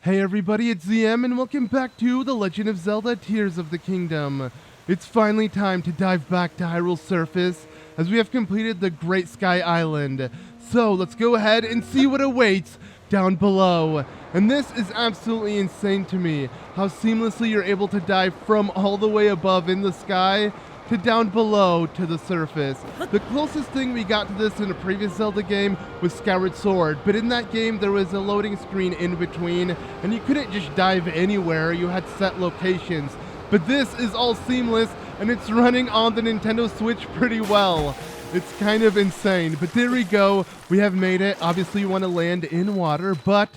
Hey everybody, it's ZM and welcome back to The Legend of Zelda Tears of the Kingdom. It's finally time to dive back to Hyrule's surface as we have completed the Great Sky Island. So let's go ahead and see what awaits down below. And this is absolutely insane to me, how seamlessly you're able to dive from all the way above in the sky to down below to the surface. The closest thing we got to this in a previous Zelda game was Skyward Sword, but in that game there was a loading screen in between and you couldn't just dive anywhere, you had set locations. But this is all seamless and it's running on the Nintendo Switch pretty well. It's kind of insane, but there we go. We have made it. Obviously you want to land in water, but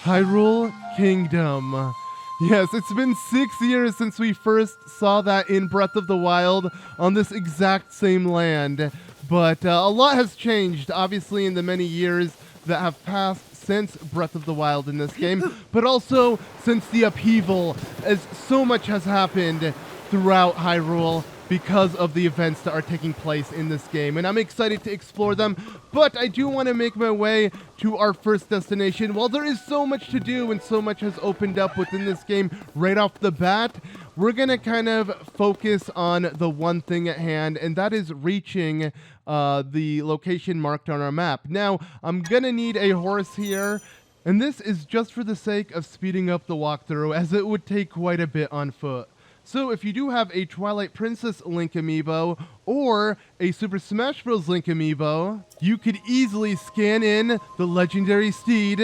Hyrule Kingdom. Yes, it's been 6 years since we first saw that in Breath of the Wild on this exact same land. But a lot has changed, obviously, in the many years that have passed since Breath of the Wild in this game, but also since the Upheaval, as so much has happened throughout Hyrule because of the events that are taking place in this game, and I'm excited to explore them, but I do want to make my way to our first destination. While there is so much to do and so much has opened up within this game right off the bat, we're going to kind of focus on the one thing at hand, and that is reaching the location marked on our map. Now, I'm going to need a horse here, and this is just for the sake of speeding up the walkthrough, as it would take quite a bit on foot. So if you do have a Twilight Princess Link amiibo or a Super Smash Bros. Link amiibo, you could easily scan in the legendary steed,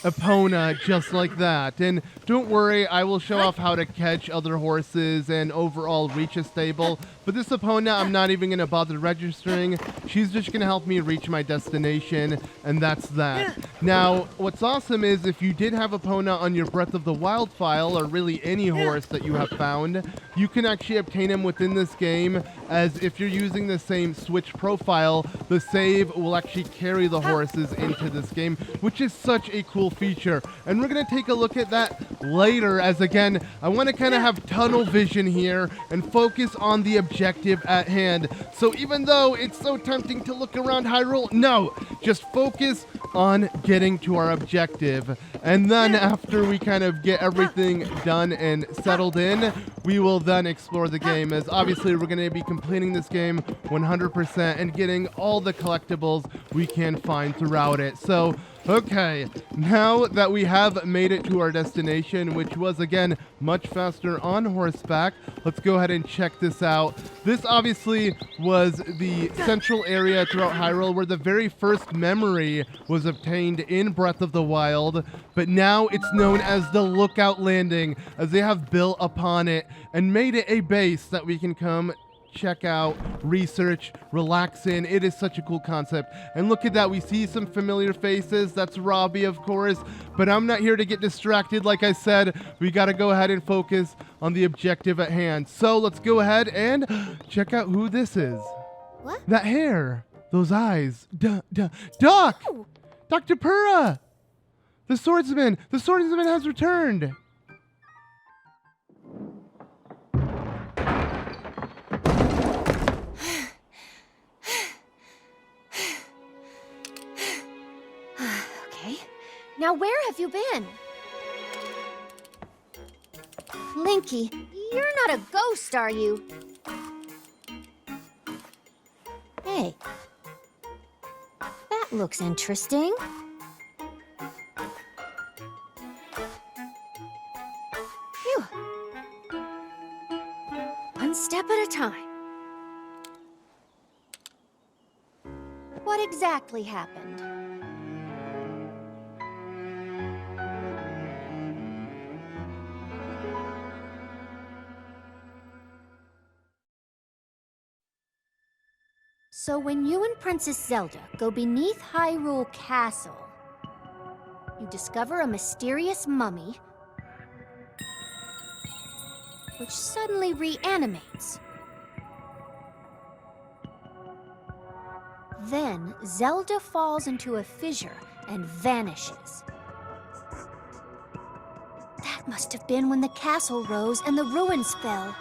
Epona, just like that. And don't worry, I will show off how to catch other horses and overall reach a stable. But this Epona, I'm not even going to bother registering. She's just going to help me reach my destination, and that's that. Now, what's awesome is if you did have Epona on your Breath of the Wild file, or really any horse that you have found, you can actually obtain him within this game, as if you're using the same Switch profile, the save will actually carry the horses into this game, which is such a cool feature. And we're going to take a look at that later, as again, I want to kind of have tunnel vision here and focus on the objective at hand. So even though it's so tempting to look around Hyrule, no, just focus on getting to our objective. And then after we kind of get everything done and settled in, we will then explore the game, as obviously we're going to be completing this game 100% and getting all the collectibles we can find throughout it. So, okay, now that we have made it to our destination, which was again much faster on horseback, let's go ahead and check this out. This obviously was the central area throughout Hyrule where the very first memory was obtained in Breath of the Wild, but now it's known as the Lookout Landing, as they have built upon it and made it a base that we can come check out, research, relax in. It is such a cool concept. And look at that, we see some familiar faces. That's Robbie, of course, but I'm not here to get distracted. Like I said, we got to go ahead and focus on the objective at hand. So let's go ahead and check out who this is. What? That hair, those eyes. Doc! Oh. Dr. Purah! The swordsman has returned. Now where have you been? Linky, you're not a ghost, are you? Hey, that looks interesting. Phew. One step at a time. What exactly happened? So when you and Princess Zelda go beneath Hyrule Castle, you discover a mysterious mummy which suddenly reanimates. Then Zelda falls into a fissure and vanishes. That must have been when the castle rose and the ruins fell.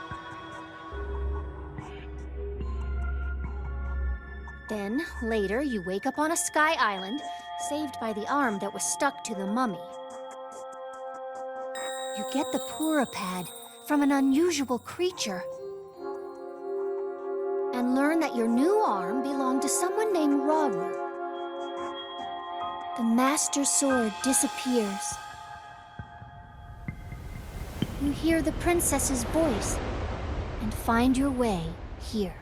Then, later, you wake up on a sky island, saved by the arm that was stuck to the mummy. You get the Purah Pad from an unusual creature. And learn that your new arm belonged to someone named Rauru. The Master Sword disappears. You hear the princess's voice and find your way here.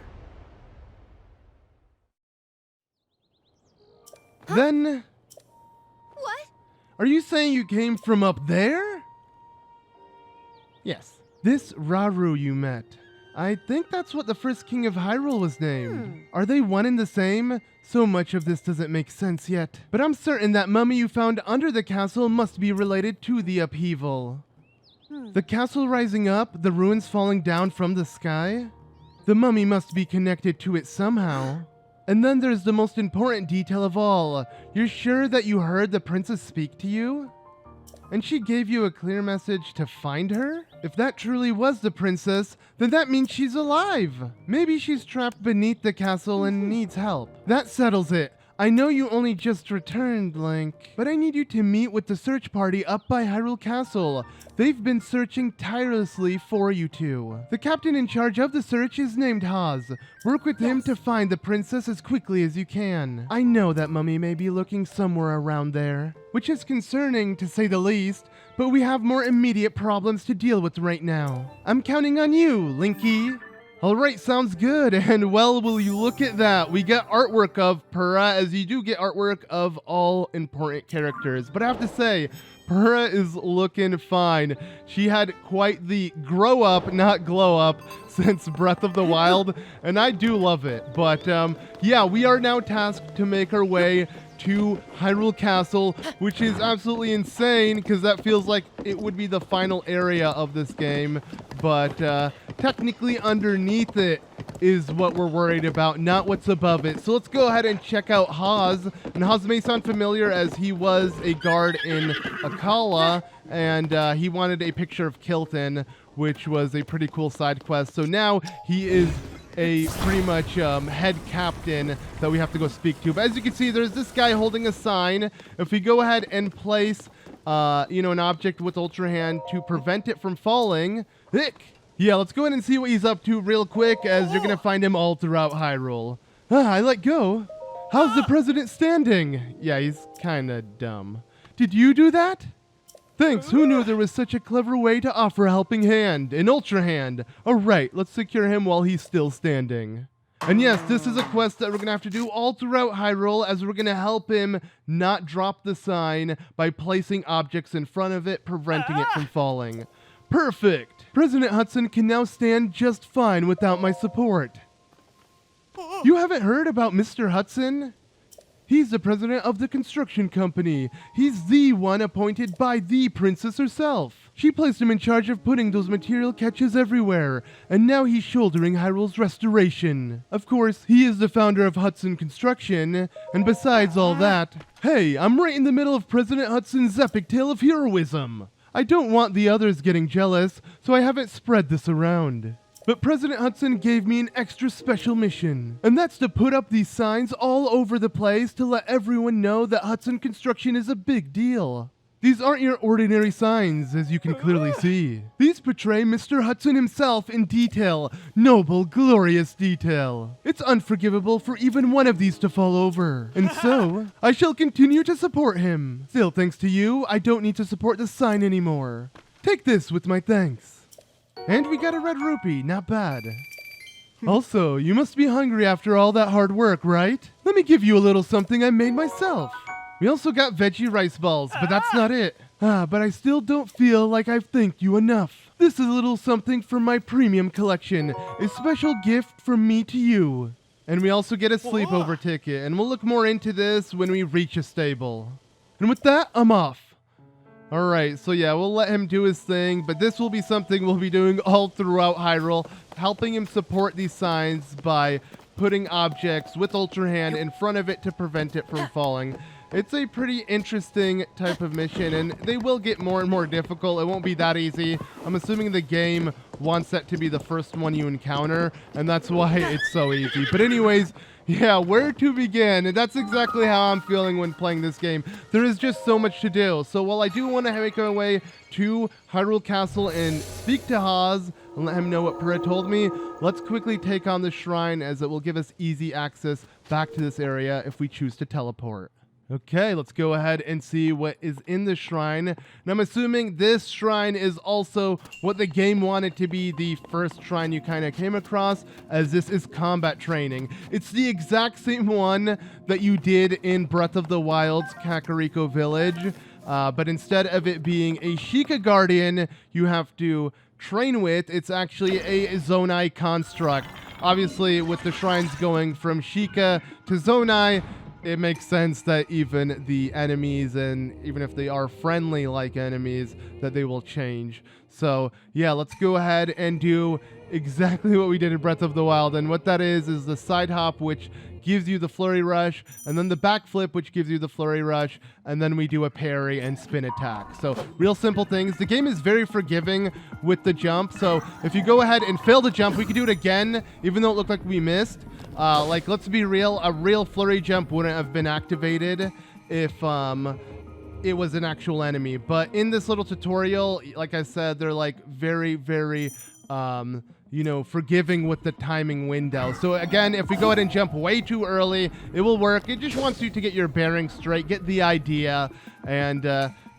Then, What? are you saying you came from up there? Yes. This Rauru you met. I think that's what the first king of Hyrule was named. Are they one and the same? So much of this doesn't make sense yet. But I'm certain that mummy you found under the castle must be related to the upheaval. The castle rising up, the ruins falling down from the sky? The mummy must be connected to it somehow. And then there's the most important detail of all. You're sure that you heard the princess speak to you? And she gave you a clear message to find her? If that truly was the princess, then that means she's alive. Maybe she's trapped beneath the castle and needs help. That settles it. I know you only just returned, Link, but I need you to meet with the search party up by Hyrule Castle. They've been searching tirelessly for you two. The captain in charge of the search is named Haz. Work with him to find the princess as quickly as you can. I know that mummy may be looking somewhere around there, which is concerning to say the least, but we have more immediate problems to deal with right now. I'm counting on you, Linky. Alright, sounds good, and well, will you look at that? We get artwork of Purah, as you do get artwork of all important characters. But I have to say, Purah is looking fine. She had quite the grow up, not glow up, since Breath of the Wild, and I do love it. But yeah, we are now tasked to make our way to Hyrule Castle, which is absolutely insane because that feels like it would be the final area of this game. But technically underneath it is what we're worried about, not what's above it. So let's go ahead and check out Haz. And Haz may sound familiar as he was a guard in Akala, and he wanted a picture of Kilton, which was a pretty cool side quest. So now he is a pretty much head captain that we have to go speak to. But as you can see, there's this guy holding a sign. If we go ahead and place, an object with Ultra Hand to prevent it from falling, yeah, let's go ahead and see what he's up to real quick, as you're gonna find him all throughout Hyrule. I let go. How's the president standing? Yeah, he's kinda dumb. Did you do that? Thanks, who knew there was such a clever way to offer a helping hand, an Ultra Hand. Alright, let's secure him while he's still standing. And yes, this is a quest that we're gonna have to do all throughout Hyrule, as we're gonna help him not drop the sign by placing objects in front of it, preventing it from falling. Perfect! President Hudson can now stand just fine without my support. You haven't heard about Mr. Hudson? He's the president of the construction company. He's the one appointed by the princess herself. She placed him in charge of putting those material catches everywhere, and now he's shouldering Hyrule's restoration. Of course, he is the founder of Hudson Construction, and besides all that, hey, I'm right in the middle of President Hudson's epic tale of heroism. I don't want the others getting jealous, so I haven't spread this around. But President Hudson gave me an extra special mission, and that's to put up these signs all over the place to let everyone know that Hudson Construction is a big deal. These aren't your ordinary signs, as you can clearly see. These portray Mr. Hudson himself in detail, noble, glorious detail. It's unforgivable for even one of these to fall over. And so, I shall continue to support him. Still, thanks to you, I don't need to support the sign anymore. Take this with my thanks. And we got a red rupee, not bad. Also, you must be hungry after all that hard work, right? Let me give you a little something I made myself. We also got veggie rice balls, but that's not it. But I still don't feel like I've thanked you enough. This is a little something from my premium collection, a special gift from me to you. And we also get a sleepover ticket, and we'll look more into this when we reach a stable. And with that, I'm off. Alright, so yeah, we'll let him do his thing, but this will be something we'll be doing all throughout Hyrule, helping him support these signs by putting objects with Ultra Hand in front of it to prevent it from falling. it's a pretty interesting type of mission, and they will get more and more difficult. It won't be that easy. I'm assuming the game wants that to be the first one you encounter, and that's why it's so easy. But anyways, yeah, where to begin? And that's exactly how I'm feeling when playing this game. There is just so much to do. So while I do want to make my way to Hyrule Castle and speak to Haas and let him know what Purah told me, let's quickly take on the shrine, as it will give us easy access back to this area if we choose to teleport. Okay, let's go ahead and see what is in the shrine. And I'm assuming this shrine is also what the game wanted to be the first shrine you kind of came across, as this is combat training. It's the exact same one that you did in Breath of the Wild's Kakariko Village, but instead of it being a Sheikah Guardian you have to train with, it's actually a Zonai construct. Obviously, with the shrines going from Sheikah to Zonai, it makes sense that even the enemies, and even if they are friendly like enemies, that they will change. So yeah, let's go ahead and do exactly what we did in Breath of the Wild. And what that is the side hop, which gives you the flurry rush, and then the backflip, which gives you the flurry rush, and then we do a parry and spin attack. So real simple things. The game is very forgiving with the jump, so if you go ahead and fail to jump, we can do it again, even though it looked like we missed. Like, let's be real, a real flurry jump wouldn't have been activated if it was an actual enemy. But in this little tutorial, like I said, they're like very, very you know, forgiving with the timing window. So again, if we go ahead and jump way too early, it will work. It just wants you to get your bearings straight, get the idea, and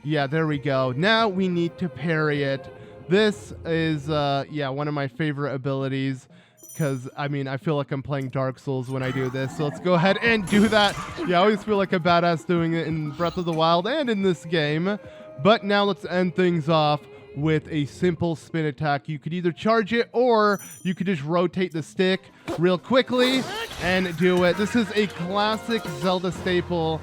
yeah, there we go. Now we need to parry it. This is yeah, one of my favorite abilities, because I mean, I feel like I'm playing Dark Souls when I do this. So let's go ahead and do that. Yeah, I always feel like a badass doing it in Breath of the Wild and in this game. But now let's end things off with a simple spin attack. You could either charge it, or you could just rotate the stick real quickly and do it. This is a classic Zelda staple.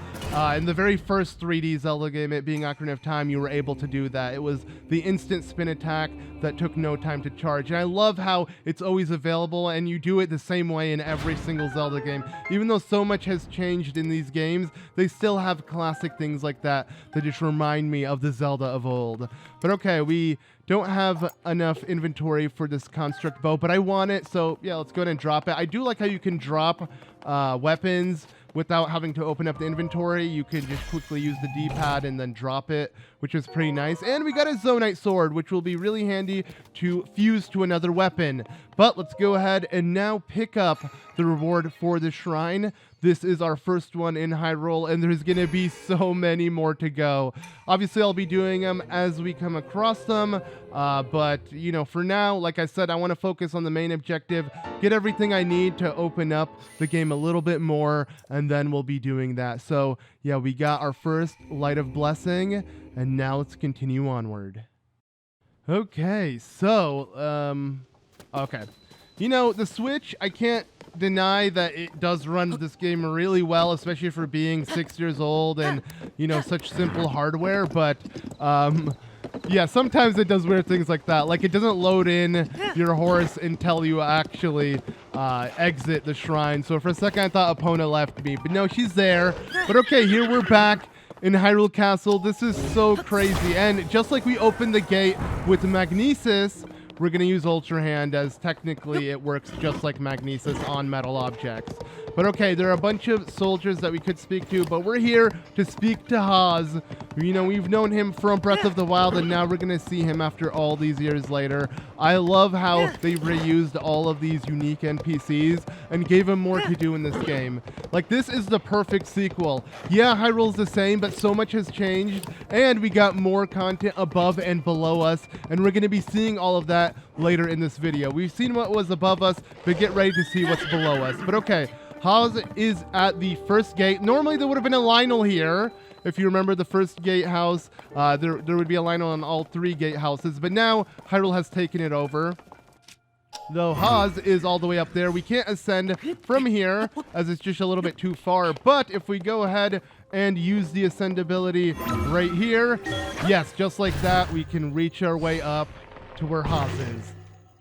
In the very first 3D Zelda game, it being Ocarina of Time, you were able to do that. It was the instant spin attack that took no time to charge. And I love how it's always available, and you do it the same way in every single Zelda game. Even though so much has changed in these games, they still have classic things like that that just remind me of the Zelda of old. But okay, we don't have enough inventory for this construct bow, but I want it, so yeah, let's go ahead and drop it. I do like how you can drop weapons without having to open up the inventory. You can just quickly use the D-pad and then drop it, which is pretty nice. And we got a Zonite sword, which will be really handy to fuse to another weapon. But let's go ahead and now pick up the reward for the shrine. This is our first one in Hyrule, and there's going to be so many more to go. Obviously, I'll be doing them as we come across them, but, you know, for now, like I said, I want to focus on the main objective, get everything I need to open up the game a little bit more, and then we'll be doing that. So, yeah, we got our first Light of Blessing, and now let's continue onward. Okay, so, okay. You know, the Switch, I can't deny that it does run this game really well, especially for being 6 years old and, you know, such simple hardware, but yeah, sometimes it does weird things like that. Like, it doesn't load in your horse until you actually exit the shrine. So for a second I thought Epona left me, but no, she's there. But okay, here we're back in Hyrule Castle. This is so crazy, and just like we opened the gate with Magnesis, we're going to use Ultra Hand, as technically it works just like Magnesis on metal objects. But okay, there are a bunch of soldiers that we could speak to, but we're here to speak to Haas. You know, we've known him from Breath of the Wild, and now we're going to see him after all these years later. I love how they reused all of these unique NPCs and gave him more to do in this game. Like, this is the perfect sequel. Yeah, Hyrule's the same, but so much has changed, and we got more content above and below us, and we're going to be seeing all of that later in this video. We've seen what was above us, but get ready to see what's below us. But okay, Haas is at the first gate. Normally there would have been a Lionel here. If you remember the first gatehouse, there would be a Lionel on all three gatehouses, but now Hyrule has taken it over. Though Haas is all the way up there. We can't ascend from here, as it's just a little bit too far. But if we go ahead and use the ascend ability right here, yes, just like that, we can reach our way up to where Haas is.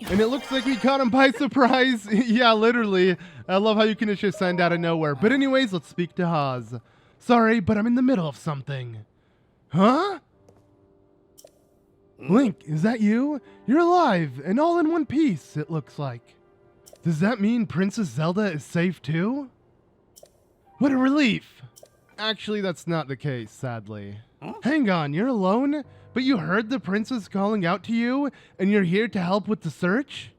And it looks like we caught him by surprise. Yeah, literally. I love how you can just ascend out of nowhere. But anyways, let's speak to Haas. Sorry, but I'm in the middle of something. Huh? Link, is that you? You're alive, and all in one piece, it looks like. Does that mean Princess Zelda is safe too? What a relief! Actually, that's not the case, sadly. Hang on, you're alone? But you heard the princess calling out to you, and you're here to help with the search?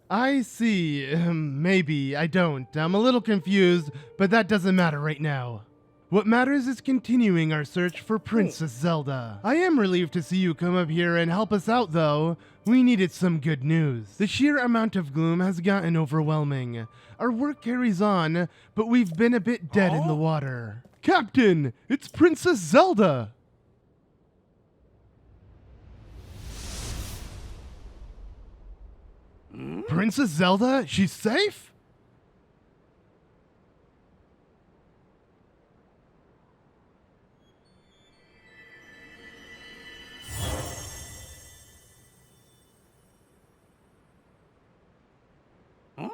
I see. Maybe. I don't. I'm a little confused, but that doesn't matter right now. What matters is continuing our search for Princess Zelda. I am relieved to see you come up here and help us out, though. We needed some good news. The sheer amount of gloom has gotten overwhelming. Our work carries on, but we've been a bit dead in the water. Captain, it's Princess Zelda! Princess Zelda? She's safe?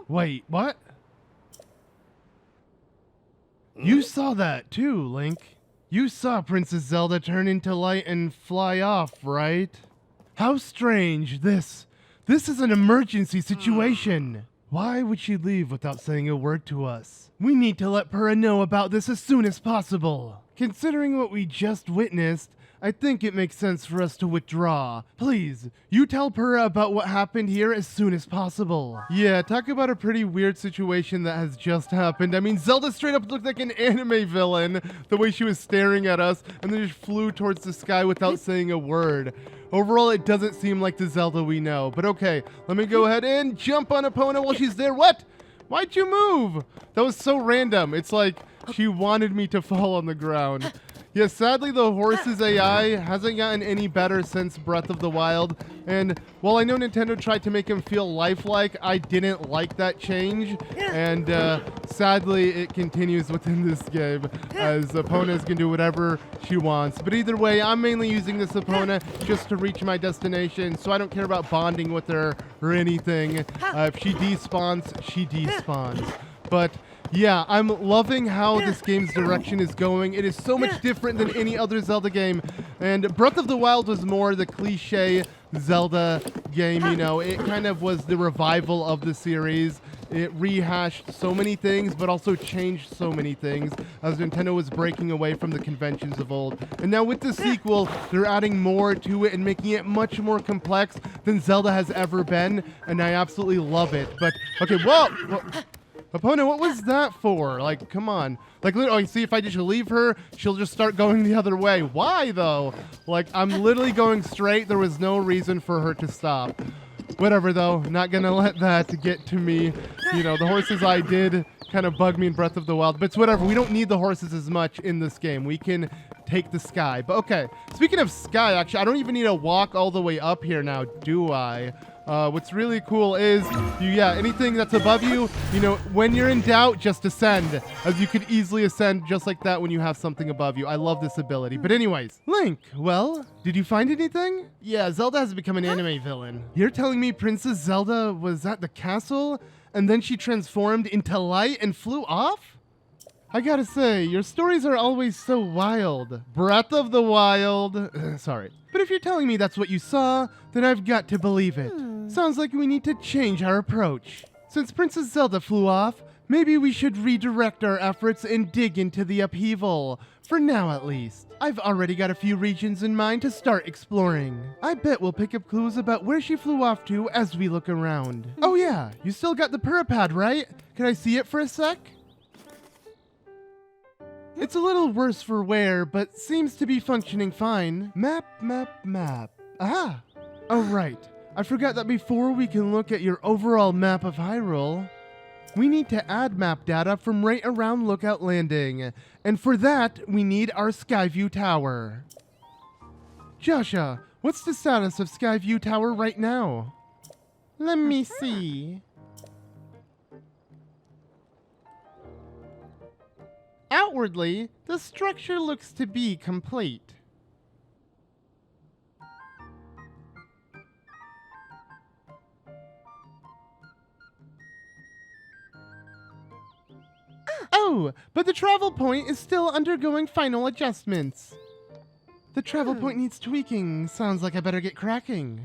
Wait, what? You saw that too, Link. You saw Princess Zelda turn into light and fly off, right? How strange. This is an emergency situation. Why would she leave without saying a word to us? We need to let Purah know about this as soon as possible. Considering what we just witnessed, I think it makes sense for us to withdraw. Please, you tell Purah about what happened here as soon as possible. Yeah, talk about a pretty weird situation that has just happened. I mean, Zelda straight up looked like an anime villain, the way she was staring at us, and then just flew towards the sky without saying a word. Overall, it doesn't seem like the Zelda we know. But okay, let me go ahead and jump on Epona while she's there. What? Why'd you move? That was so random. It's like she wanted me to fall on the ground. Yeah, sadly, the horse's AI hasn't gotten any better since Breath of the Wild. And while I know Nintendo tried to make him feel lifelike, I didn't like that change. And sadly, it continues within this game, as Epona can do whatever she wants. But either way, I'm mainly using this Epona just to reach my destination, so I don't care about bonding with her or anything. If she despawns, she despawns. But yeah, I'm loving how this game's direction is going. It is so much different than any other Zelda game. And Breath of the Wild was more the cliche Zelda game, you know. It kind of was the revival of the series. It rehashed so many things, but also changed so many things as Nintendo was breaking away from the conventions of old. And now with the sequel, they're adding more to it and making it much more complex than Zelda has ever been. And I absolutely love it. But, okay, whoa! Epona, what was that for? Like, come on. Like, oh, see, if I just leave her, she'll just start going the other way. Why, though? Like, I'm literally going straight. There was no reason for her to stop. Whatever, though. Not gonna let that get to me. You know, the horse's eye did kind of bug me in Breath of the Wild. But it's whatever. We don't need the horses as much in this game. We can take the sky. But, okay. Speaking of sky, actually, I don't even need to walk all the way up here now, do I? What's really cool is, anything that's above you, you know, when you're in doubt, just ascend, as you could easily ascend just like that when you have something above you. I love this ability. But anyways, Link, well, did you find anything? Yeah, Zelda has become an anime villain. You're telling me Princess Zelda was at the castle, and then she transformed into light and flew off? I gotta say, your stories are always so wild. Breath of the Wild. Sorry. But if you're telling me that's what you saw, then I've got to believe it. Sounds like we need to change our approach. Since Princess Zelda flew off, maybe we should redirect our efforts and dig into the Upheaval. For now, at least. I've already got a few regions in mind to start exploring. I bet we'll pick up clues about where she flew off to as we look around. Oh yeah, you still got the Purah Pad, right? Can I see it for a sec? It's a little worse for wear, but seems to be functioning fine. Map. Aha! Oh right, I forgot that before we can look at your overall map of Hyrule, we need to add map data from right around Lookout Landing. And for that, we need our Skyview Tower. Josha, what's the status of Skyview Tower right now? Let me see. Outwardly, the structure looks to be complete. Oh, but the travel point is still undergoing final adjustments. The travel point needs tweaking. Sounds like I better get cracking.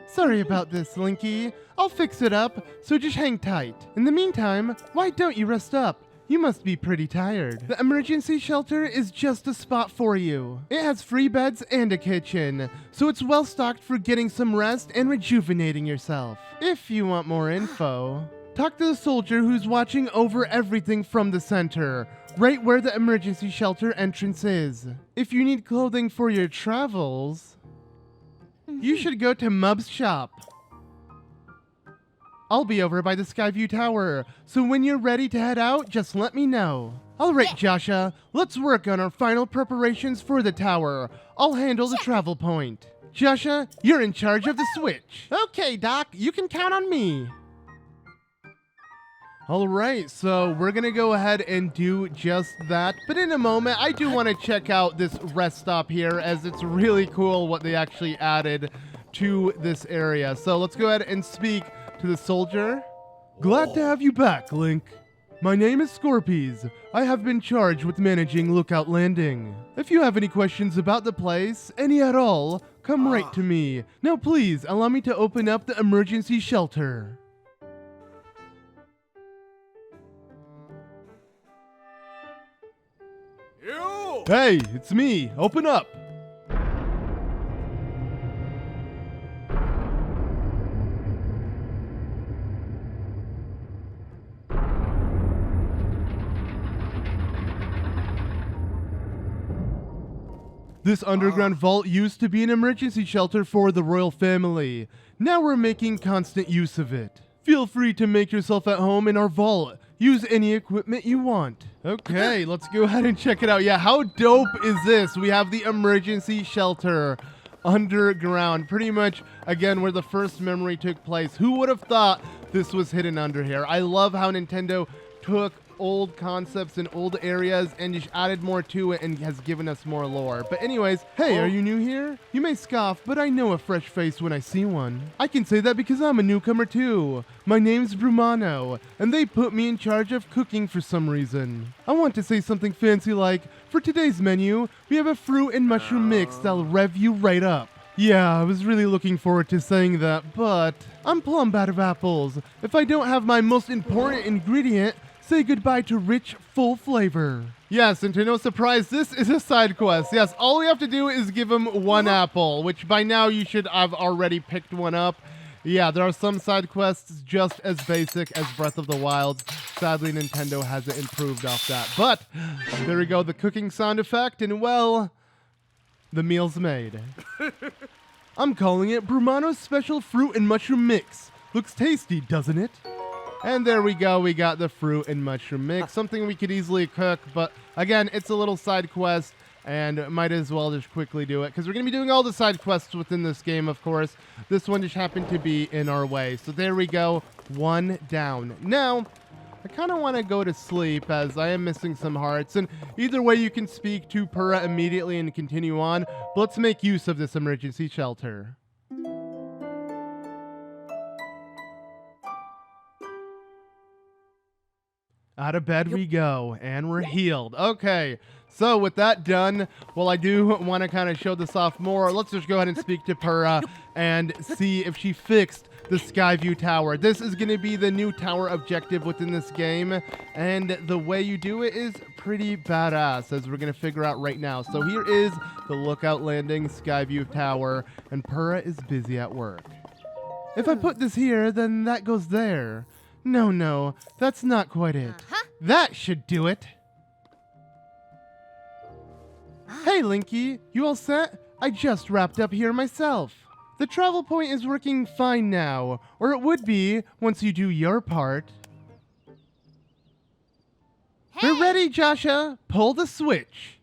Sorry about this, Linky. I'll fix it up, so just hang tight. In the meantime, why don't you rest up? You must be pretty tired. The emergency shelter is just a spot for you. It has free beds and a kitchen, so it's well stocked for getting some rest and rejuvenating yourself. If you want more info, talk to the soldier who's watching over everything from the center, right where the emergency shelter entrance is. If you need clothing for your travels, you should go to Mub's shop. I'll be over by the Skyview Tower, so when you're ready to head out, just let me know. Alright, Josha, let's work on our final preparations for the tower. I'll handle the travel point. Josha, you're in charge of the switch. Okay, Doc, you can count on me. Alright, so we're gonna go ahead and do just that. But in a moment, I do want to check out this rest stop here, as it's really cool what they actually added to this area. So let's go ahead and speak to the soldier. Glad to have you back, Link. My name is Scorpies. I have been charged with managing Lookout Landing. If you have any questions about the place, any at all, come right to me. Now please, allow me to open up the emergency shelter. You! Hey, it's me. Open up. This underground vault used to be an emergency shelter for the royal family. Now we're making constant use of it. Feel free to make yourself at home in our vault. Use any equipment you want. Okay, let's go ahead and check it out. Yeah, how dope is this? We have the emergency shelter underground. Pretty much, again, where the first memory took place. Who would have thought this was hidden under here? I love how Nintendo took old concepts and old areas and just added more to it and has given us more lore. But anyways, hey, are you new here? You may scoff, but I know a fresh face when I see one. I can say that because I'm a newcomer too. My name's Brumano, and they put me in charge of cooking for some reason. I want to say something fancy like, for today's menu, we have a fruit and mushroom mix that'll rev you right up. Yeah, I was really looking forward to saying that, but I'm plumb out of apples. If I don't have my most important ingredient, say goodbye to rich, full flavor. Yes, and to no surprise, this is a side quest. Yes, all we have to do is give him one apple, which by now you should have already picked one up. Yeah, there are some side quests just as basic as Breath of the Wild. Sadly, Nintendo hasn't improved off that. But there we go, the cooking sound effect, and well, the meal's made. I'm calling it Brumano's Special Fruit and Mushroom Mix. Looks tasty, doesn't it? And there we go, we got the fruit and mushroom mix, something we could easily cook, but again, it's a little side quest, and might as well just quickly do it, because we're going to be doing all the side quests within this game, of course. This one just happened to be in our way, so there we go, one down. Now, I kind of want to go to sleep, as I am missing some hearts, and either way you can speak to Purah immediately and continue on, but let's make use of this emergency shelter. Out of bed we go, and we're healed. Okay, so with that done, well, I do want to kind of show this off more. Let's just go ahead and speak to Purah and see if she fixed the Skyview Tower. This is going to be the new tower objective within this game, and the way you do it is pretty badass, as we're going to figure out right now. So here is the Lookout Landing Skyview Tower, and Purah is busy at work. If I put this here, then that goes there. No, that's not quite it. That should do it. Hey, Linky, you all set? I just wrapped up here myself. The travel point is working fine now, or it would be once you do your part. Hey. We're ready, Josha. Pull the switch.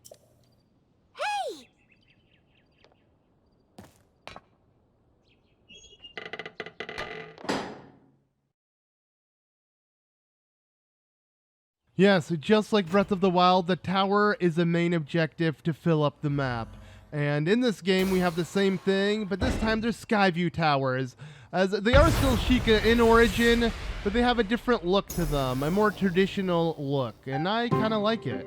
Hey! Yeah, so just like Breath of the Wild, the tower is a main objective to fill up the map. And in this game, we have the same thing, but this time they're Skyview towers. As they are still Sheikah in origin, but they have a different look to them, a more traditional look, and I kind of like it.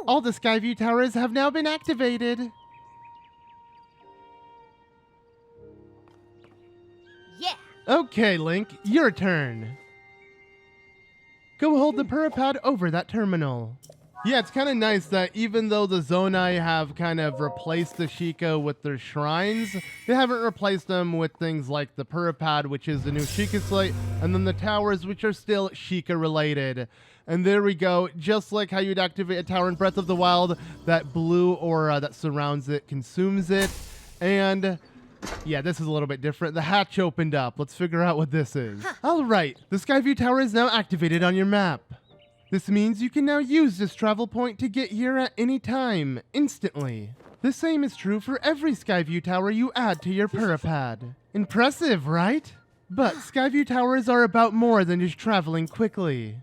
All the Skyview towers have now been activated. Yeah. Okay, Link, your turn. Go hold the Purah Pad over that terminal. Yeah, it's kind of nice that even though the Zonai have kind of replaced the Sheikah with their shrines, they haven't replaced them with things like the Purah Pad, which is the new Sheikah slate, and then the towers, which are still Sheikah related. And there we go, just like how you'd activate a tower in Breath of the Wild, that blue aura that surrounds it consumes it. And yeah, this is a little bit different. The hatch opened up. Let's figure out what this is. All right, the Skyview Tower is now activated on your map. This means you can now use this travel point to get here at any time, instantly. The same is true for every Skyview Tower you add to your Purah Pad. Impressive, right? But Skyview Towers are about more than just traveling quickly.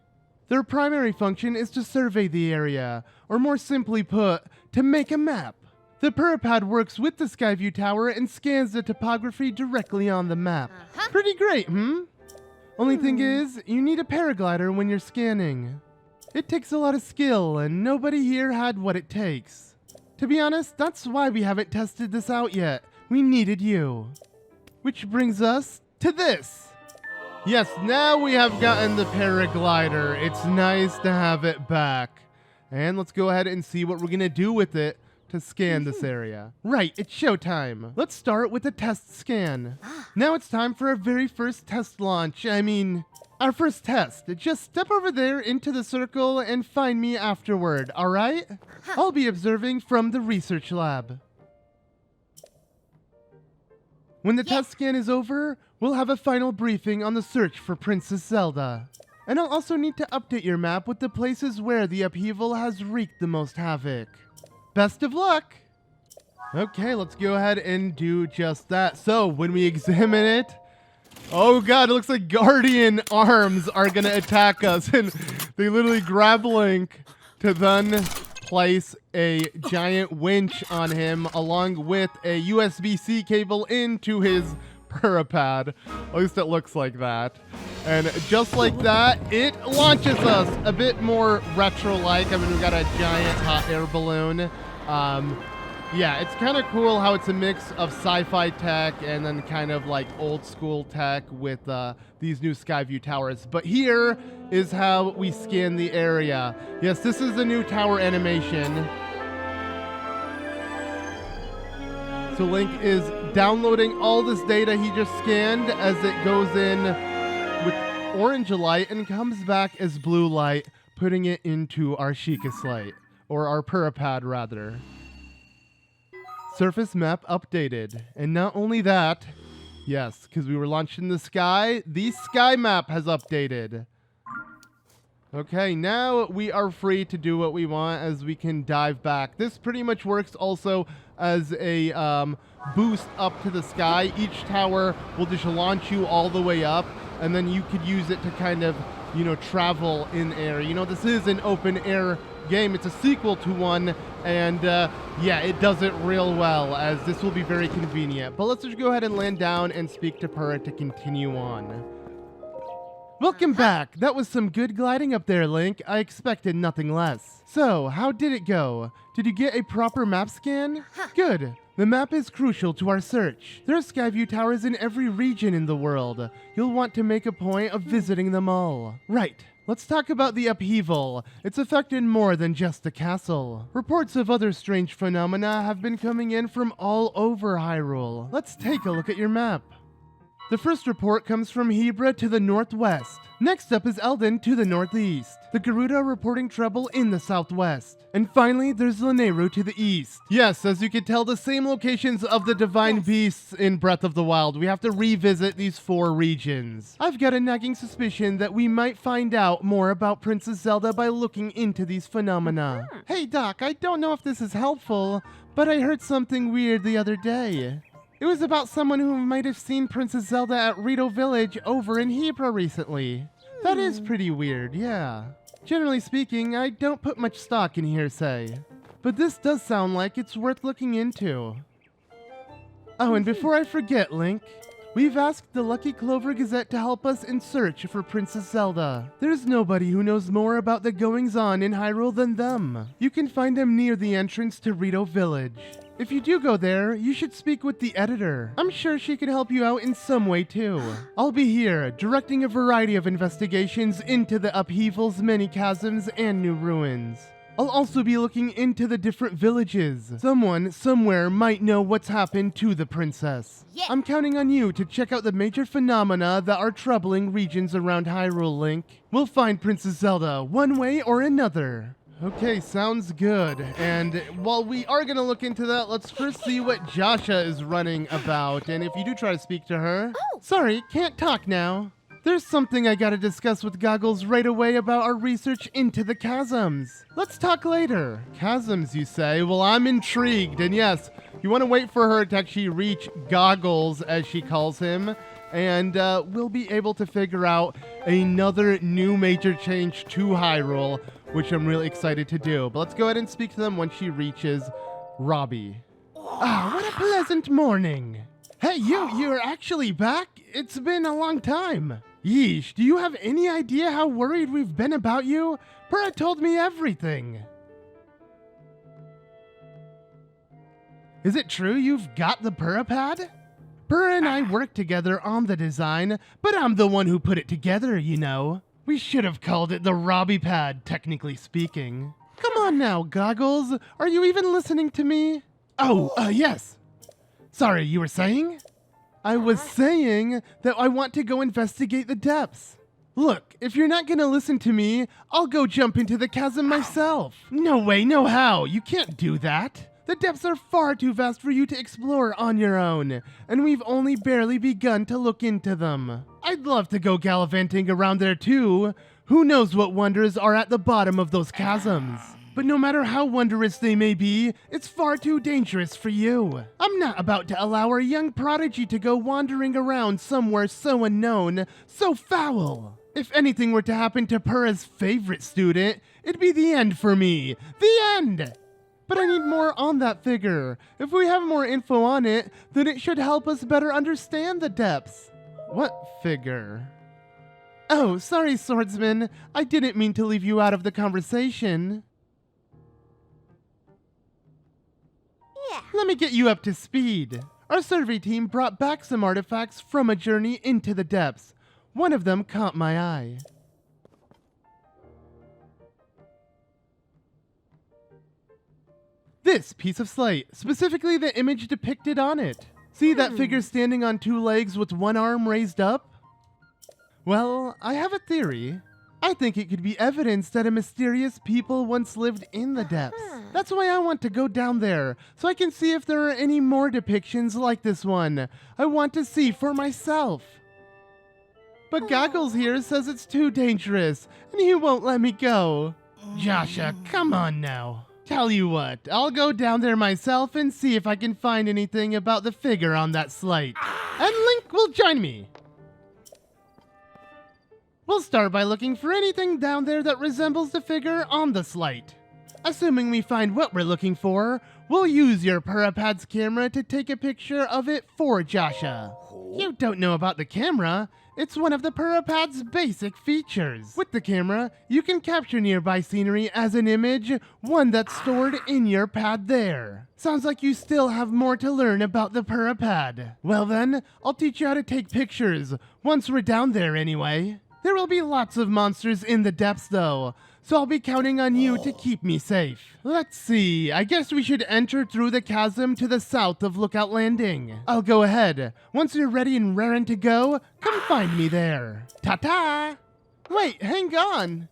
Their primary function is to survey the area, or more simply put, to make a map. The Purah Pad works with the Skyview Tower and scans the topography directly on the map. Pretty great, Only thing is, you need a paraglider when you're scanning. It takes a lot of skill, and nobody here had what it takes. To be honest, that's why we haven't tested this out yet. We needed you. Which brings us to this. Yes, now we have gotten the paraglider. It's nice to have it back. And let's go ahead and see what we're going to do with it to scan this area. Right, it's showtime. Let's start with a test scan. Now it's time for our very first test launch. Our first test. Just step over there into the circle and find me afterward, alright? I'll be observing from the research lab. When the test scan is over, we'll have a final briefing on the search for Princess Zelda. And I'll also need to update your map with the places where the upheaval has wreaked the most havoc. Best of luck! Okay, let's go ahead and do just that. So, when we examine it, oh god, it looks like guardian arms are gonna attack us, and they literally grab Link to then place a giant winch on him along with a USB-C cable into his Purah Pad. At least it looks like that. And just like that, it launches us a bit more retro-like. We've got a giant hot air balloon. Yeah, it's kind of cool how it's a mix of sci-fi tech and then kind of like old school tech with these new Skyview towers. But here is how we scan the area. Yes, this is the new tower animation. So Link is downloading all this data he just scanned as it goes in with orange light and comes back as blue light, putting it into our Sheikah slate, or our Purah Pad rather. Surface map updated. And not only that, yes, because we were launched in the sky, the sky map has updated. Okay, now we are free to do what we want as we can dive back. This pretty much works also as a boost up to the sky. Each tower will just launch you all the way up, and then you could use it to kind of, travel in air. This is an open air game. It's a sequel to one, and yeah, it does it real well, as this will be very convenient. But let's just go ahead and land down and speak to Purah to continue on. Welcome back. That was some good gliding up there, Link. I expected nothing less. So, how did it go? Did you get a proper map scan? Good. The map is crucial to our search. There are Skyview towers in every region in the world. You'll want to make a point of visiting them all. Right. Let's talk about the upheaval. It's affected more than just the castle. Reports of other strange phenomena have been coming in from all over Hyrule. Let's take a look at your map. The first report comes from Hebra to the northwest. Next up is Eldon to the northeast. The Garuda reporting trouble in the southwest. And finally, there's Lanayru to the east. Yes, as you can tell, the same locations of the divine beasts in Breath of the Wild. We have to revisit these 4 regions. I've got a nagging suspicion that we might find out more about Princess Zelda by looking into these phenomena. Hey Doc, I don't know if this is helpful, but I heard something weird the other day. It was about someone who might have seen Princess Zelda at Rito Village over in Hebra recently. That is pretty weird, yeah. Generally speaking, I don't put much stock in hearsay. But this does sound like it's worth looking into. Oh, and before I forget, Link, we've asked the Lucky Clover Gazette to help us in search for Princess Zelda. There's nobody who knows more about the goings-on in Hyrule than them. You can find them near the entrance to Rito Village. If you do go there, you should speak with the editor. I'm sure she can help you out in some way too. I'll be here, directing a variety of investigations into the Upheaval's many chasms and new ruins. I'll also be looking into the different villages. Someone, somewhere, might know what's happened to the princess. Yeah. I'm counting on you to check out the major phenomena that are troubling regions around Hyrule, Link. We'll find Princess Zelda, one way or another. Okay, sounds good. And while we are going to look into that, let's first see what Josha is running about. And if you do try to speak to her... Oh. Sorry, can't talk now. There's something I gotta discuss with Goggles right away about our research into the chasms. Let's talk later. Chasms, you say? Well, I'm intrigued. And yes, you want to wait for her to actually reach Goggles, as she calls him. And we'll be able to figure out another new major change to Hyrule, which I'm really excited to do. But let's go ahead and speak to them when she reaches Robbie. Ah, what a pleasant morning. Hey, you're actually back? It's been a long time. Yeesh, do you have any idea how worried we've been about you? Purah told me everything. Is it true you've got the Purah Pad? Purah and I worked together on the design, but I'm the one who put it together, you know. We should have called it the Robbie Pad, technically speaking. Come on now, Goggles. Are you even listening to me? Oh, yes. Sorry, you were saying? I was saying that I want to go investigate the depths. Look, if you're not gonna listen to me, I'll go jump into the chasm myself. No way, no how. You can't do that. The depths are far too vast for you to explore on your own, and we've only barely begun to look into them. I'd love to go gallivanting around there too. Who knows what wonders are at the bottom of those chasms? But no matter how wondrous they may be, it's far too dangerous for you. I'm not about to allow our young prodigy to go wandering around somewhere so unknown, so foul. If anything were to happen to Purah's favorite student, it'd be the end for me. The end! But I need more on that figure. If we have more info on it, then it should help us better understand the depths. What figure? Oh, sorry, swordsman. I didn't mean to leave you out of the conversation. Let me get you up to speed. Our survey team brought back some artifacts from a journey into the depths. One of them caught my eye. This piece of slate, specifically the image depicted on it. See that figure standing on 2 legs with one arm raised up? Well, I have a theory. I think it could be evidence that a mysterious people once lived in the depths. That's why I want to go down there, so I can see if there are any more depictions like this one. I want to see for myself. But Goggles here says it's too dangerous, and he won't let me go. Josha, come on now. Tell you what, I'll go down there myself and see if I can find anything about the figure on that slate. And Link will join me. We'll start by looking for anything down there that resembles the figure on the slate. Assuming we find what we're looking for, we'll use your Purah Pad's camera to take a picture of it for Josha. You don't know about the camera. It's one of the Purah Pad's basic features. With the camera, you can capture nearby scenery as an image, one that's stored in your pad there. Sounds like you still have more to learn about the Purah Pad. Well then, I'll teach you how to take pictures, once we're down there anyway. There will be lots of monsters in the depths though, so I'll be counting on you to keep me safe. Let's see, I guess we should enter through the chasm to the south of Lookout Landing. I'll go ahead. Once you're ready and raring to go, come find me there. Ta-ta! Wait, hang on.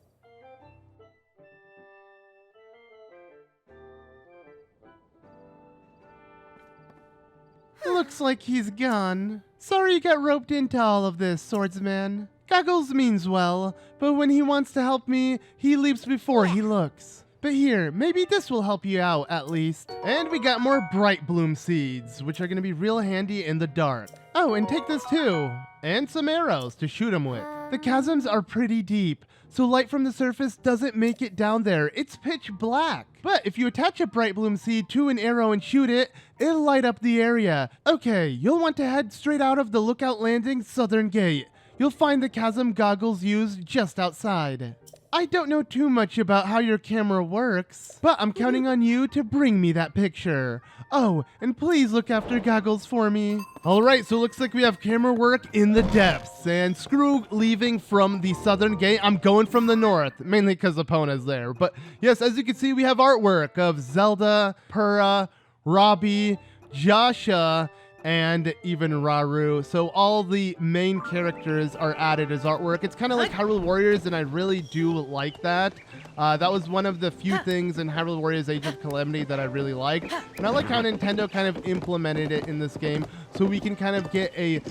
Looks like he's gone. Sorry you got roped into all of this, swordsman. Goggles means well, but when he wants to help me, he leaps before he looks. But here, maybe this will help you out, at least. And we got more bright bloom seeds, which are going to be real handy in the dark. Oh, and take this too. And some arrows to shoot them with. The chasms are pretty deep, so light from the surface doesn't make it down there. It's pitch black. But if you attach a bright bloom seed to an arrow and shoot it, it'll light up the area. Okay, you'll want to head straight out of the Lookout Landing southern gate. You'll find the chasm goggles used just outside. I don't know too much about how your camera works, but I'm counting on you to bring me that picture. Oh, and please look after Goggles for me. Alright, so it looks like we have camera work in the depths, and screw leaving from the southern gate. I'm going from the north, mainly because Epona's there. But yes, as you can see, we have artwork of Zelda, Purah, Robbie, Josha, and even Raru. So all the main characters are added as artwork. It's kind of like Hyrule Warriors, and I really do like that. That was one of the few things in Hyrule Warriors Age of Calamity that I really liked. And I like how Nintendo kind of implemented it in this game, so we can kind of get a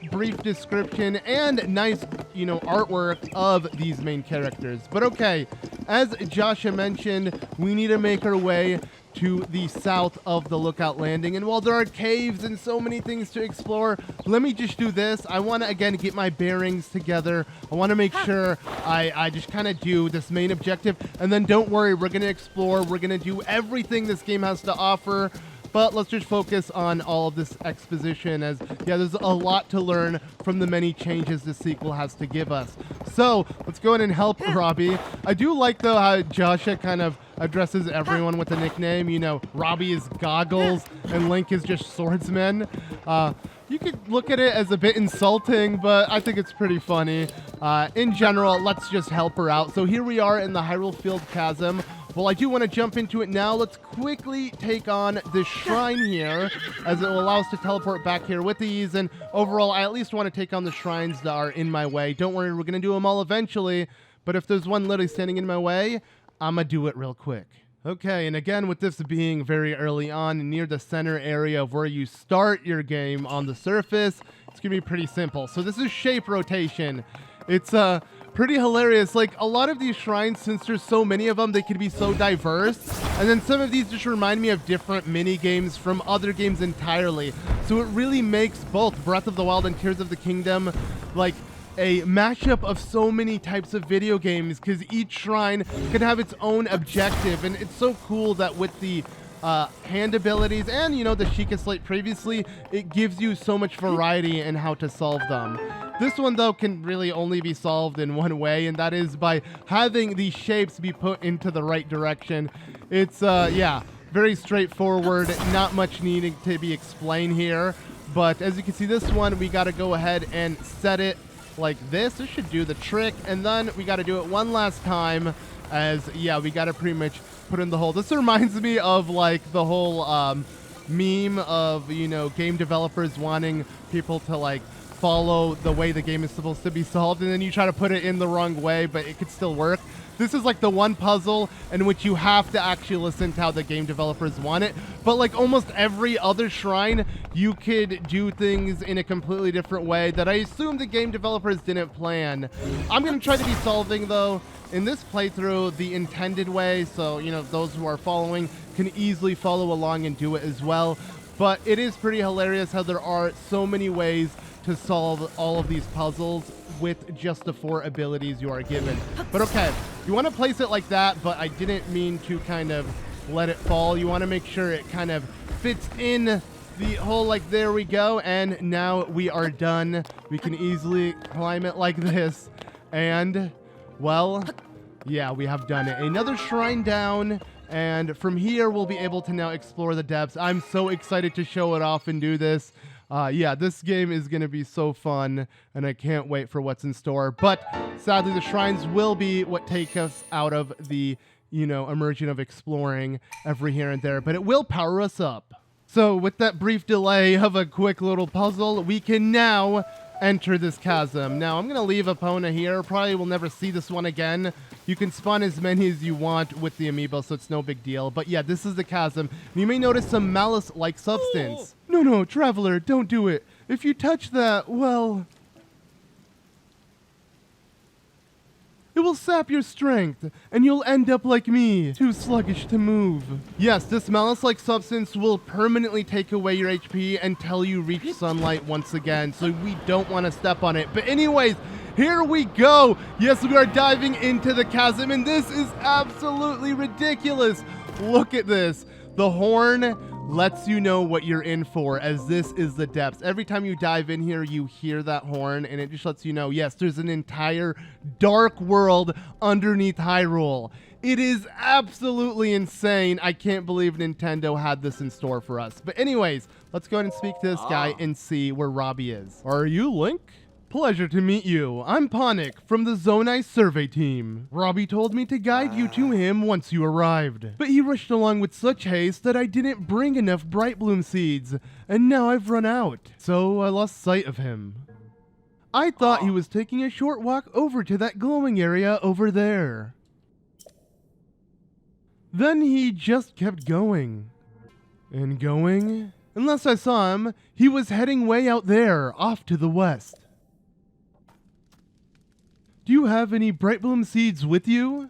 brief description and nice, artwork of these main characters. But okay, as Josha mentioned, we need to make our way to the south of the Lookout Landing. And while there are caves and so many things to explore, let me just do this. I want to, again, get my bearings together. I want to make sure I just kind of do this main objective. And then don't worry, we're going to explore. We're going to do everything this game has to offer. But let's just focus on all of this exposition, as, yeah, there's a lot to learn from the many changes this sequel has to give us. So let's go in and help Robbie. I do like, though, how Josha kind of addresses everyone with a nickname. Robbie is Goggles and Link is just Swordsman. You could look at it as a bit insulting, but I think it's pretty funny. In general, let's just help her out. So here we are in the Hyrule Field Chasm. Well, I do want to jump into it now. Let's quickly take on this shrine here, as it will allow us to teleport back here with ease. And overall, I at least want to take on the shrines that are in my way. Don't worry, we're going to do them all eventually. But if there's one literally standing in my way, I'm going to do it real quick. Okay, and again, with this being very early on, near the center area of where you start your game on the surface, it's going to be pretty simple. So this is shape rotation. It's pretty hilarious. Like, a lot of these shrines, since there's so many of them, they can be so diverse. And then some of these just remind me of different mini games from other games entirely. So it really makes both Breath of the Wild and Tears of the Kingdom like a mashup of so many types of video games, because each shrine can have its own objective. And it's so cool that with the hand abilities and, the Sheikah Slate previously, it gives you so much variety in how to solve them. This one, though, can really only be solved in one way, and that is by having these shapes be put into the right direction. It's, yeah, very straightforward, not much needing to be explained here. But as you can see, this one, we got to go ahead and set it like this. This should do the trick, and then we got to do it one last time, as, yeah, we got to pretty much put in the hole. This reminds me of, like, the whole meme of, game developers wanting people to, like, follow the way the game is supposed to be solved, and then you try to put it in the wrong way, but it could still work. This is like the one puzzle in which you have to actually listen to how the game developers want it. But like almost every other shrine, you could do things in a completely different way that I assume the game developers didn't plan. I'm going to try to be solving, though, in this playthrough the intended way, so, those who are following can easily follow along and do it as well. But it is pretty hilarious how there are so many ways to solve all of these puzzles with just the 4 abilities you are given. But okay, you want to place it like that, but I didn't mean to kind of let it fall. You want to make sure it kind of fits in the hole, like, there we go. And now we are done. We can easily climb it like this. And, well, yeah, we have done it. Another shrine down. And from here, we'll be able to now explore the depths. I'm so excited to show it off and do this. Yeah, this game is going to be so fun, and I can't wait for what's in store. But sadly, the shrines will be what take us out of the, immersion of exploring every here and there, but it will power us up. So with that brief delay of a quick little puzzle, we can now enter this chasm. Now, I'm going to leave Epona here. Probably will never see this one again. You can spawn as many as you want with the amiibo, so it's no big deal. But yeah, this is the chasm. And you may notice some malice-like substance. No, Traveler, don't do it. If you touch that, well, it will sap your strength, and you'll end up like me, too sluggish to move. Yes, this malice-like substance will permanently take away your HP until you reach sunlight once again, so we don't want to step on it. But anyways, here we go. Yes, we are diving into the chasm, and this is absolutely ridiculous. Look at this. The horn lets you know what you're in for, as this is the depths. Every time you dive in here, you hear that horn, and it just lets you know, yes, there's an entire dark world underneath Hyrule. It is absolutely insane. I can't believe Nintendo had this in store for us. But anyways, let's go ahead and speak to this guy and see where Robbie is. Are you Link? Pleasure to meet you. I'm Ponic from the Zonai survey team. Robbie told me to guide you to him once you arrived, but he rushed along with such haste that I didn't bring enough Bright Bloom seeds, and now I've run out. So I lost sight of him. I thought he was taking a short walk over to that glowing area over there. Then he just kept going and going. Unless I saw him, he was heading way out there, off to the west. Do you have any Bright Bloom seeds with you?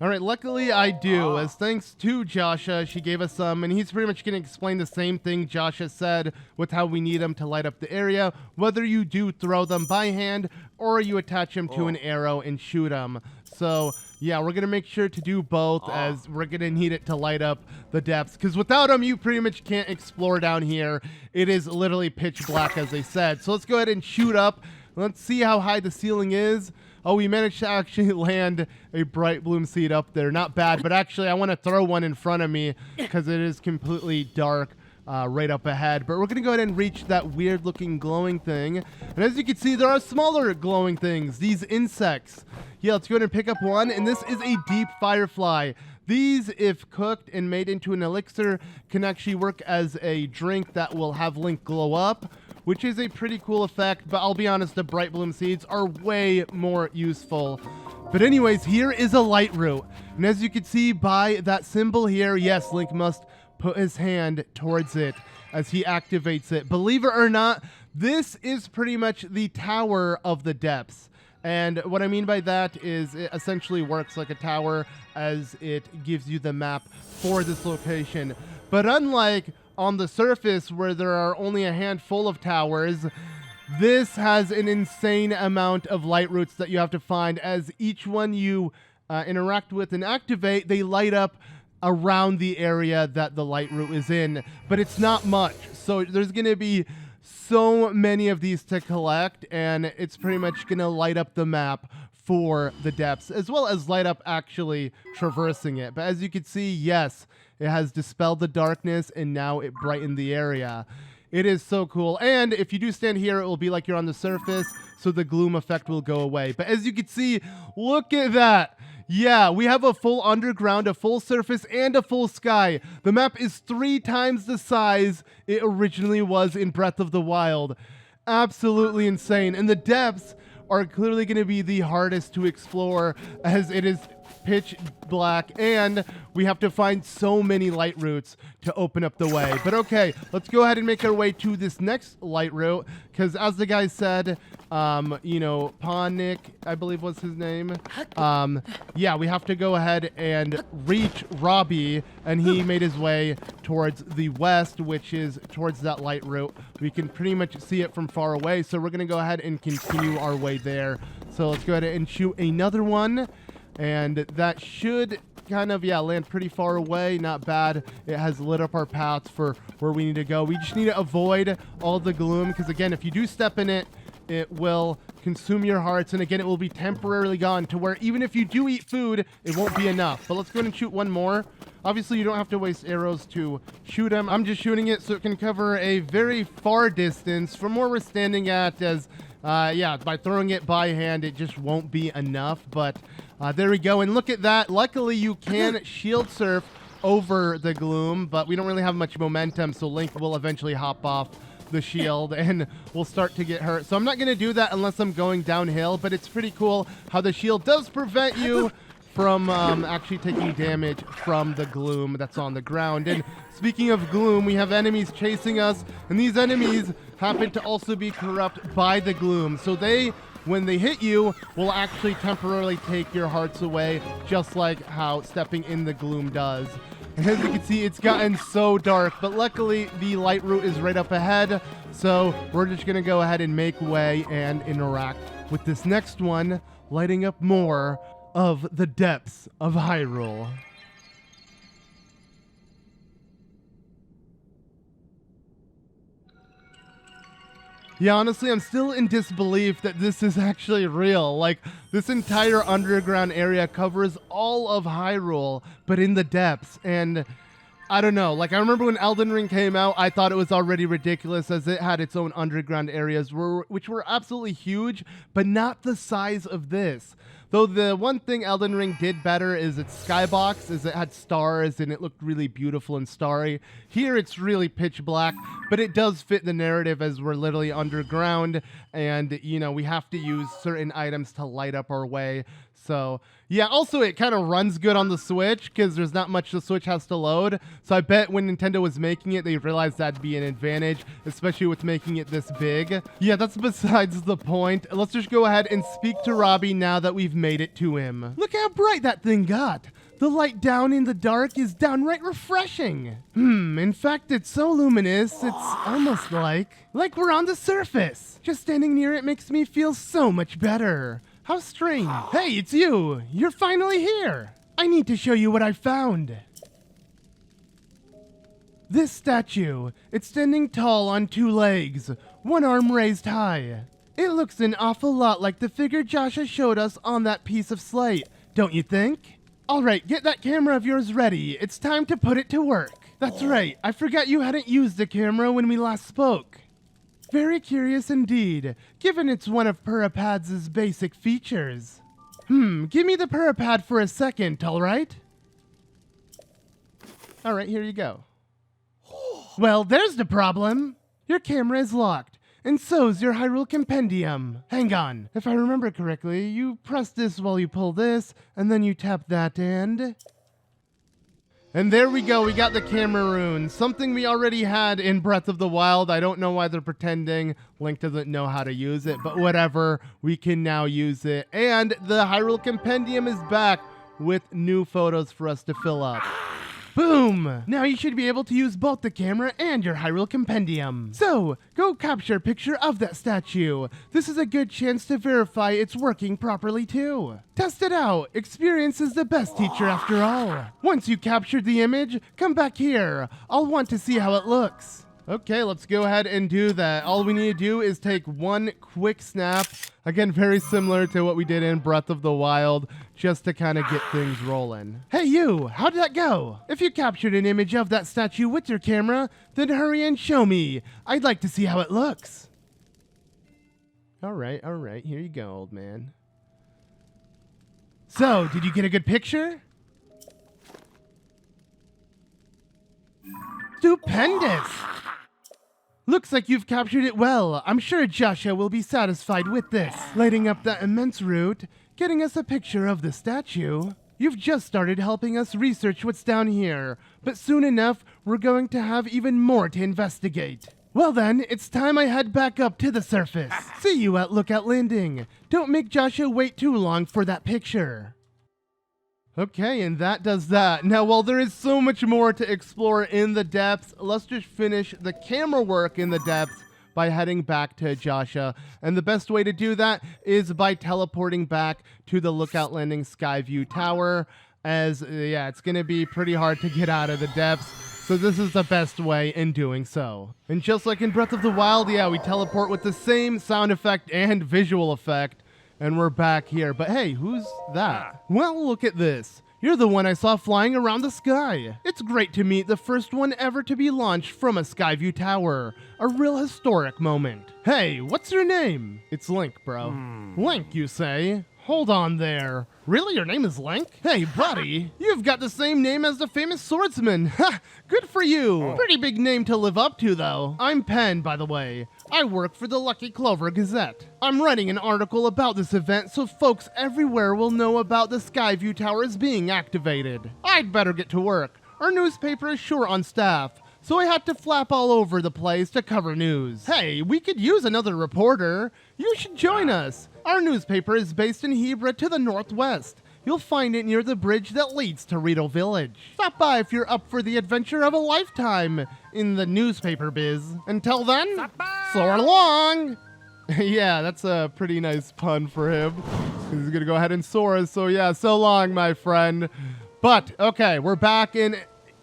Alright, luckily I do, as thanks to Josha, she gave us some, and he's pretty much going to explain the same thing Josha said with how we need them to light up the area, whether you do throw them by hand, or you attach them to an arrow and shoot them. So, yeah, we're going to make sure to do both, as we're going to need it to light up the depths, because without them, you pretty much can't explore down here. It is literally pitch black, as they said. So let's go ahead and shoot up. Let's see how high the ceiling is. Oh, we managed to actually land a Bright Bloom seed up there. Not bad, but actually I want to throw one in front of me because it is completely dark right up ahead. But we're going to go ahead and reach that weird-looking glowing thing. And as you can see, there are smaller glowing things, these insects. Yeah, let's go ahead and pick up one, and this is a deep firefly. These, if cooked and made into an elixir, can actually work as a drink that will have Link glow up, which is a pretty cool effect, but I'll be honest, the Bright Bloom seeds are way more useful. But anyways, here is a light root. And as you can see by that symbol here, yes, Link must put his hand towards it as he activates it. Believe it or not, this is pretty much the Tower of the Depths. And what I mean by that is it essentially works like a tower, as it gives you the map for this location. But unlike on the surface, where there are only a handful of towers, this has an insane amount of light roots that you have to find, as each one you interact with and activate, they light up around the area that the light root is in, but it's not much. So there's going to be so many of these to collect, and it's pretty much going to light up the map for the depths, as well as light up actually traversing it. But as you can see, yes, it has dispelled the darkness, and now it brightened the area. It is so cool. And if you do stand here, it will be like you're on the surface, so the gloom effect will go away. But as you can see, look at that. Yeah, we have a full underground, a full surface, and a full sky. The map is 3 times the size it originally was in Breath of the Wild. Absolutely insane. And the depths are clearly going to be the hardest to explore, as it is pitch black, and we have to find so many light routes to open up the way. But okay, let's go ahead and make our way to this next light route, because as the guy said, Ponic, I believe was his name. Yeah, we have to go ahead and reach Robbie, and he made his way towards the west, which is towards that light route. We can pretty much see it from far away, so we're going to go ahead and continue our way there. So let's go ahead and shoot another one. And that should kind of, land pretty far away. Not bad. It has lit up our paths for where we need to go. We just need to avoid all the gloom, because, again, if you do step in it, it will consume your hearts, and again, it will be temporarily gone to where even if you do eat food, it won't be enough. But let's go ahead and shoot one more. Obviously, you don't have to waste arrows to shoot him. I'm just shooting it so it can cover a very far distance from where we're standing at, as yeah, by throwing it by hand, it just won't be enough. But there we go, and look at that. Luckily, you can shield surf over the gloom, but we don't really have much momentum, so Link will eventually hop off the shield and we'll start to get hurt. So I'm not going to do that unless I'm going downhill, but it's pretty cool how the shield does prevent you from actually taking damage from the gloom that's on the ground. And speaking of gloom, we have enemies chasing us, and these enemies happen to also be corrupt by the gloom. So when they hit you, will actually temporarily take your hearts away, just like how stepping in the gloom does. And as you can see, it's gotten so dark, but luckily the light route is right up ahead, so we're just going to go ahead and make way and interact with this next one, lighting up more of the depths of Hyrule. Yeah, honestly, I'm still in disbelief that this is actually real. Like, this entire underground area covers all of Hyrule, but in the depths. And I don't know. Like, I remember when Elden Ring came out, I thought it was already ridiculous as it had its own underground areas, which were absolutely huge, but not the size of this. Though the one thing Elden Ring did better is its skybox, is it had stars and it looked really beautiful and starry. Here it's really pitch black, but it does fit the narrative as we're literally underground and, you know, we have to use certain items to light up our way. So, yeah, also it kind of runs good on the Switch because there's not much the Switch has to load. So I bet when Nintendo was making it, they realized that'd be an advantage, especially with making it this big. Yeah, that's besides the point. Let's just go ahead and speak to Robbie now that we've made it to him. Look how bright that thing got. The light down in the dark is downright refreshing. In fact, it's so luminous, it's almost like we're on the surface. Just standing near it makes me feel so much better. How strange. Hey, it's you. You're finally here. I need to show you what I found. This statue, it's standing tall on two legs, one arm raised high. It looks an awful lot like the figure Josha showed us on that piece of slate, don't you think? All right, get that camera of yours ready. It's time to put it to work. That's right. I forgot you hadn't used the camera when we last spoke. Very curious indeed, given it's one of Purah Pad's basic features. Give me the Purah Pad for a second, alright? Alright, here you go. Well, there's the problem. Your camera is locked, and so's your Hyrule Compendium. Hang on, if I remember correctly, you press this while you pull this, and then you tap that and... And there we go, we got the camera rune, something we already had in Breath of the Wild. I don't know why they're pretending Link doesn't know how to use it, but whatever, we can now use it. And the Hyrule Compendium is back with new photos for us to fill up. Boom! Now you should be able to use both the camera and your Hyrule Compendium. So, go capture a picture of that statue. This is a good chance to verify it's working properly too. Test it out. Experience is the best teacher after all. Once you captured the image, come back here. I'll want to see how it looks. Okay, let's go ahead and do that. All we need to do is take one quick snap. Again, very similar to what we did in Breath of the Wild, just to kind of get things rolling. Hey you, how did that go? If you captured an image of that statue with your camera, then hurry and show me. I'd like to see how it looks. All right, here you go, old man. So, did you get a good picture? Stupendous! Looks like you've captured it well. I'm sure Josha will be satisfied with this. Lighting up that immense route, getting us a picture of the statue. You've just started helping us research what's down here, but soon enough, we're going to have even more to investigate. Well then, it's time I head back up to the surface. See you at Lookout Landing. Don't make Josha wait too long for that picture. Okay, and that does that. Now, while there is so much more to explore in the depths, let's just finish the camera work in the depths by heading back to Josha. And the best way to do that is by teleporting back to the Lookout Landing Skyview Tower. as, yeah, it's going to be pretty hard to get out of the depths. So this is the best way in doing so. And just like in Breath of the Wild, yeah, we teleport with the same sound effect and visual effect. And we're back here. But hey, who's that? Well, look at this. You're the one I saw flying around the sky. It's great to meet the first one ever to be launched from a Skyview tower. A real historic moment. Hey, what's your name? It's Link, bro. Link, you say? Hold on there. Really? Your name is Link? Hey, buddy, you've got the same name as the famous swordsman. Ha! Good for you. Pretty big name to live up to, though. I'm Pen, by the way. I work for the Lucky Clover Gazette. I'm writing an article about this event so folks everywhere will know about the Skyview Towers being activated. I'd better get to work. Our newspaper is short on staff, so I had to flap all over the place to cover news. Hey, we could use another reporter. You should join us. Our newspaper is based in Hebra to the northwest. You'll find it near the bridge that leads to Rito Village. Stop by if you're up for the adventure of a lifetime in the newspaper biz. Until then, soar along! Yeah, that's a pretty nice pun for him. He's gonna go ahead and soar, so yeah, so long, my friend. But, okay, we're back in...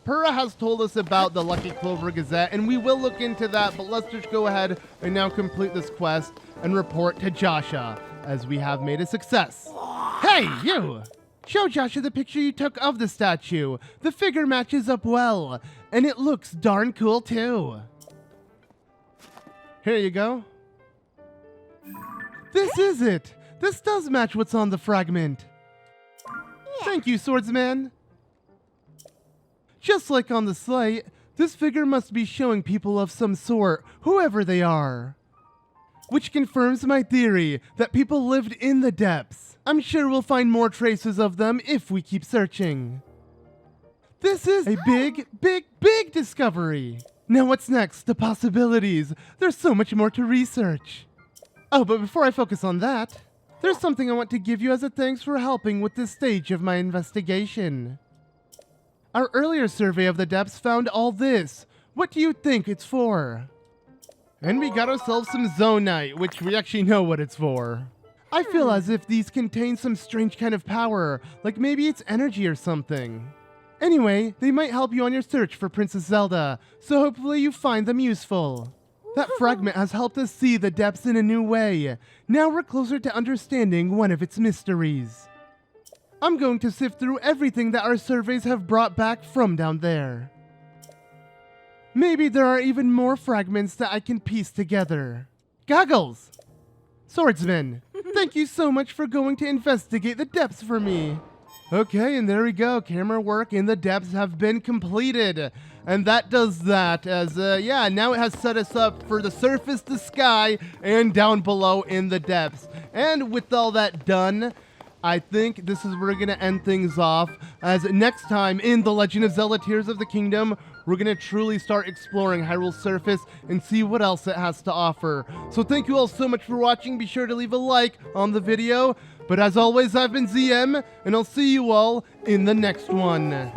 Purah has told us about the Lucky Clover Gazette, and we will look into that, but let's just go ahead and now complete this quest and report to Josha, as we have made a success. Hey, you! Show Josha the picture you took of the statue. The figure matches up well, and it looks darn cool, too. Here you go. This is it! This does match what's on the fragment. Thank you, swordsman. Just like on the slate, this figure must be showing people of some sort, whoever they are. Which confirms my theory that people lived in the depths. I'm sure we'll find more traces of them if we keep searching. This is a big discovery. Now what's next? The possibilities. There's so much more to research. Oh, but before I focus on that, there's something I want to give you as a thanks for helping with this stage of my investigation. Our earlier survey of the depths found all this. What do you think it's for? And we got ourselves some Zonite, which we actually know what it's for. I feel as if these contain some strange kind of power, like maybe it's energy or something. Anyway, they might help you on your search for Princess Zelda, so hopefully you find them useful. That fragment has helped us see the depths in a new way. Now we're closer to understanding one of its mysteries. I'm going to sift through everything that our surveys have brought back from down there. Maybe there are even more fragments that I can piece together. Goggles! Swordsman, thank you so much for going to investigate the depths for me. Okay, and there we go. Camera work in the depths have been completed. And that does that as, yeah, now it has set us up for the surface, the sky, and down below in the depths. And with all that done, I think this is where we're going to end things off, as next time in The Legend of Zelda Tears of the Kingdom, we're going to truly start exploring Hyrule's surface and see what else it has to offer. So thank you all so much for watching. Be sure to leave a like on the video. But as always, I've been ZM, and I'll see you all in the next one.